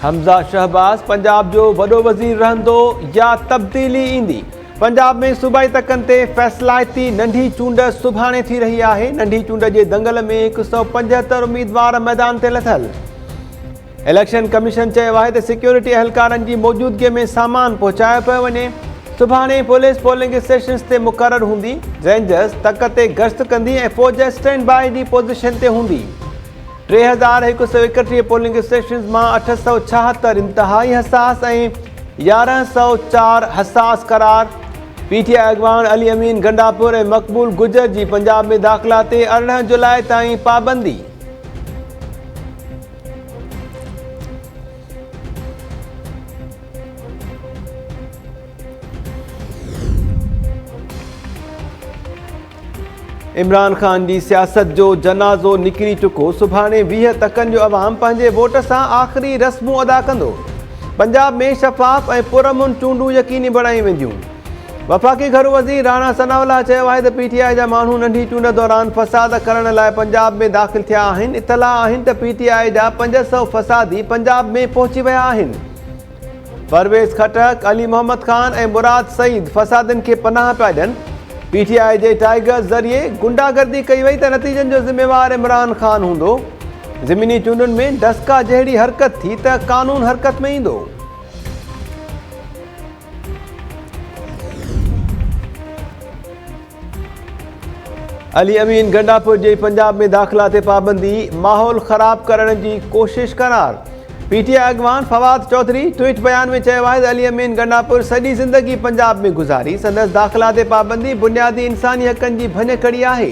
हमज़ा शहबाज पंजाब जो वॾो वज़ीर रहंदो या तब्दीली ईंदी। पंजाब में सूबाई तकनि ते फ़ैसिलाती नंढी चूंड सुभाणे थी रही आहे। नंढी चूंड जे दंगल में 175 उम्मीदवार मैदान ते लथल। इलेक्शन कमीशन चयो आहे त सिक्योरिटी एहलकारनि जी मौजूदगीअ में सामान पहुचायो पियो वञे। सुभाणे पुलिस पोलिंग स्टेशन्स ते मुक़ररु हूंदी। रेंजर्स तक ते गश्त कंदी ऐं फ़ौज स्टैंड बाय जी पोज़ीशन ते हूंदी। 3131 पोलिंग स्टेशन मां 876 इंतहाई हसास ऐं 1104 हसास करार। पीटीआई अॻवान अली अमीन गंडापुर ऐं मक़बूल गुजर जी पंजाब में दाख़िला ते 18 जुलाई ताईं पाबंदी। इमरान ख़ान जी सियासत जो जनाज़ो निकिरी चुको। सुभाणे 20 तकनि जो अवाम पंहिंजे वोट सां आख़िरी रस्मूं अदा कंदो। पंजाब में शफ़ाफ़ ऐं पुरअमन चूंडूं यकीनी बणाई वेंदियूं। वफ़ाक़ी घरू वज़ीर राणा सनाउल्लाह चयो आहे त पीटीआई जा माण्हू नंढी चूंड दौरान फ़साद करण लाइ पंजाब में दाख़िल थिया आहिनि। इतला आहिनि त पीटीआई जा 500 फ़सादी पंजाब में पहुची विया आहिनि। परवेज़ खटक, अली मोहम्मद ख़ान ऐं मुराद सईद फ़सादनि खे पनाह पिया ॾियनि। पीटीआई जे टाइगर्स ज़रिए गुंडागर्दी कई वई त नतीजनि जो ज़िम्मेवार इमरान ख़ान हूंदो। ज़मीनी चूंडुनि में डस्का जहिड़ी हरकत थी त क़ानून हरकत में ईंदो। अली अमीन गंडापुर जे पंजाब में दाख़िला ते पाबंदी, माहौल ख़राब करण जी कोशिश करार। पीटीआई अॻवान फवाद चौधरी ट्वीट बयान में चयो आहे त अली अमीन गंडापुर सॼी ज़िंदगी पंजाब में गुज़ारी। संदसि दाख़िला ते पाबंदी बुनियादी इंसानी हक़नि जी भञकड़ी आहे।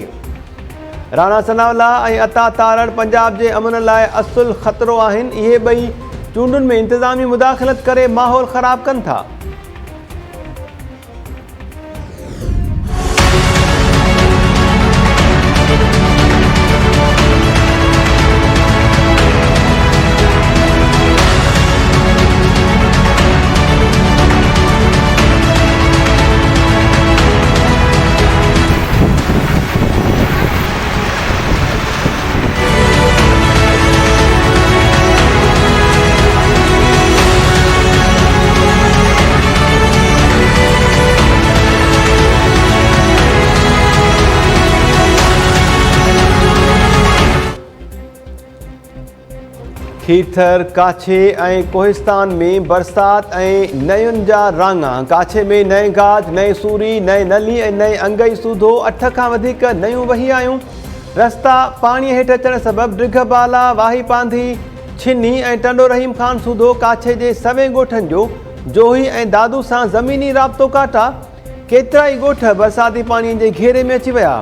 राणा सनाउल्लाह ऐं अता तारड़ पंजाब जे अमन लाइ असुल ख़तरो आहिनि। इहे ॿई चूंडुनि में इंतिज़ामी मुदाख़लत करे माहौल ख़राब कनि था। खीरथर, काछे ऐं कोहिस्तान में बरसात ऐं नयुनि जा राङा। काछे में नए गाज, नए सूरी, नए नली ऐं नए अंगई सूधो 8 खां वधीक नयूं वही आयूं। रस्ता पाणीअ हेठि अचण सबबि डिघबाला, वाही पांधी, छिनी ऐं टंडो रहीम ख़ान सूधो काछे जे सवें ॻोठनि जो जोही ऐं दादू सां ज़मीनी राब्तो काटा। केतिरा ई ॻोठ बरसाती पाणीअ जे घेरे में अची विया।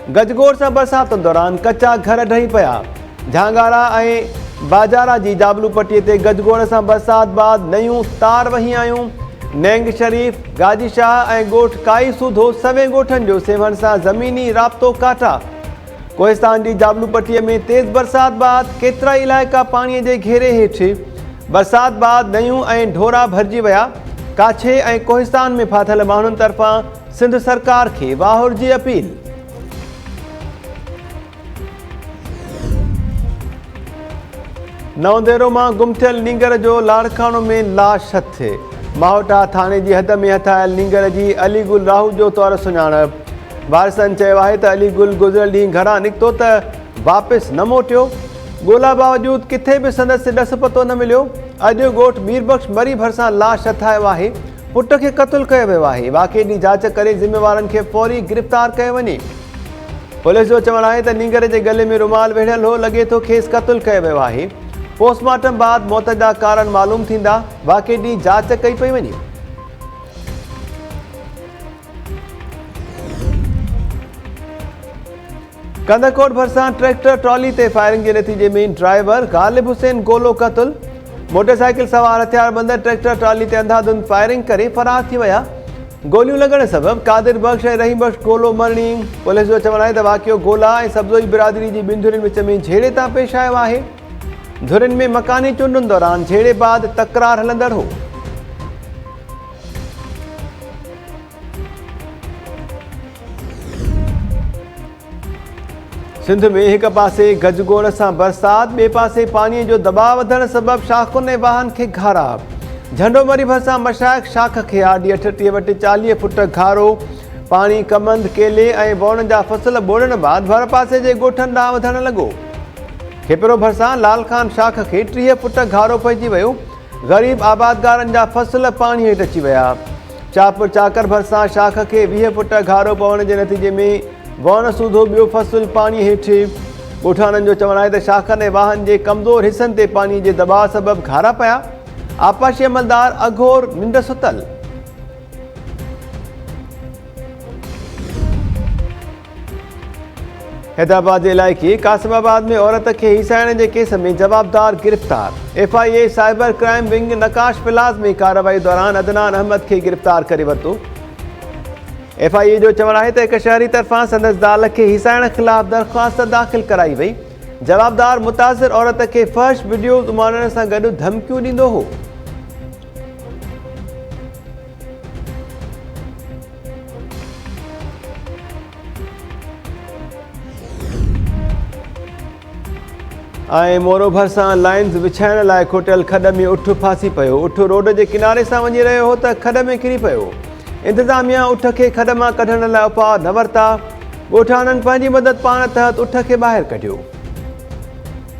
गजगोड़ सां बरसातुनि दौरान कचा घर ढही पिया। झांगारा ऐं बाजारा जी जाबलू पट्टीअ ते गजगोड़ सां बरसात बाद नयूं तार वही आयूं। नेंग शरीफ, गाजी शाह ऐं ॻोठ काई सूधो सवें ॻोठनि जो सेवण सां ज़मीनी राब्तो काटा। कोहिस्तान जी जाबलू पट्टीअ में तेज़ बरसात बाद केतिरा ई इलाइक़ा पाणीअ जे घेरे हेठि। बरसात बाद नयूं ऐं ढोरा भरिजी विया। काछे ऐं कोहिस्तान में फाथल माण्हुनि तरफ़ां सिंध सरकार खे वाहुर जी अपील। नवंदेरो मां गुम थियल नींगर जो लाड़कानो में लाश हथे। माहोटा थाणे जी हद में हथायल नींगर जी अलीगुल राहू जो तौरु सुञाणप। वारसनि चयो आहे त अलीगुल गुज़िरियल ॾींहुं घरां निकितो त वापसि न मोटियो। ॻोल्हा बावजूदि किथे बि संदसि ॾस पतो न मिलियो। अॼु ॻोठ मीरबख़्श मरी भरिसां लाश हथायो आहे। पुट खे क़तलु कयो वियो आहे। वाक़े ॾींहुं जांच करे ज़िम्मेवारनि खे फौरी गिरफ़्तार कयो वञे। पुलिस जो चवणु आहे त नींगर जे गले में रुमाल वेढ़ियल हो। लॻे थो खेसि क़तलु कयो वियो आहे। पोस्टमार्टम बाद मौत जा कारण मालूम थींदा। वाक़े ॾींहुं जांच कई पई वञे। कंदकोट भरिसां ट्रैक्टर ट्रॉली ते फायरिंग जे नतीजे में ड्राइवर गालिब हुसैन गोलो क़तल। मोटरसाइकिल सवार हथियारबंद ट्रैक्टर ट्रॉली ते अंधाधुंध फायरिंग करे फरार थी विया। गोलियूं लॻण सबबि कादिर बख़्श ऐं रहीम बख़्श गोलो मरणी। पुलिस जो चवणु आहे त वाक़ियो गोला ऐं सब्ज़ोई बिरादरी जी ॿिनि धुरियुनि विच में झेड़े तां पेश आयो आहे। धुरियुनि में मकानी चूंडुनि दौरान झेड़े बाद तकरार हलंदड़ हो। सिंध में एक पासे गजगोड़ से बरसात, बे पासे पानी जो दबाव वधण सबब शाखुनि ऐं वाहन खे घारा। झंडो मरी भरिसां मशाइख शाख खे आडी 38 वटि 40 फुट घारो। पानी कमंद, केले ऐं वण जा फसल ॿोड़ण बाद भर पासे जे ॻोठनि ॾांहुं वधण लॻो। खेपरो भरिसां लाल खान शाख खे 30 फुट घारो पइजी वियो। ग़रीब आबादगारनि जा फसल पाणी हेठि अची विया। चापुर चाकर भरिसां शाख खे 20 फुट घारो पवण जे नतीजे में वण सूधो ॿियो फसल पाणी हेठि। ॻोठाणनि जो चवणु आहे त शाखनि ऐं वाहन जे कमज़ोर हिसनि ते पानी जे दबाव सबबि घारा पिया। आपाशी अमलदार अघोर निंड सुतल। हैदराबाद जे इलाइक़े कासिमाबाद में औरत खे हिसाइण जे केस में जवाबदार गिरफ़्तार। FIA साइबर क्राइम विंग नकाश प्लाज़ में कार्रवाई दौरान अदनान अहमद खे गिरफ़्तार करे वरितो। FIA जो चवणु आहे त हिक शहरी तरफ़ां संदसि ज़ाल खे हिसाइण ख़िलाफ़ दरख़्वास्त दाख़िल कराई वई। जवाबदार मुतासिर औरत खे फहश वीडियोज़ उमाणण सां गॾु धमकियूं ॾींदो हो। ऐं मोरो भरिसां लाइन्स विछाइण लाइ खोटियल खॾ में उठ फासी पियो। उठ रोड जे किनारे सां वञी रहियो हो त खॾ में किरी पियो। इंतिज़ामिया उठ खे खॾ मां कढण लाइ उपाउ न वरिता। ॻोठाणनि पंहिंजी मदद पाण तहत उठ खे ॿाहिरि कढियो।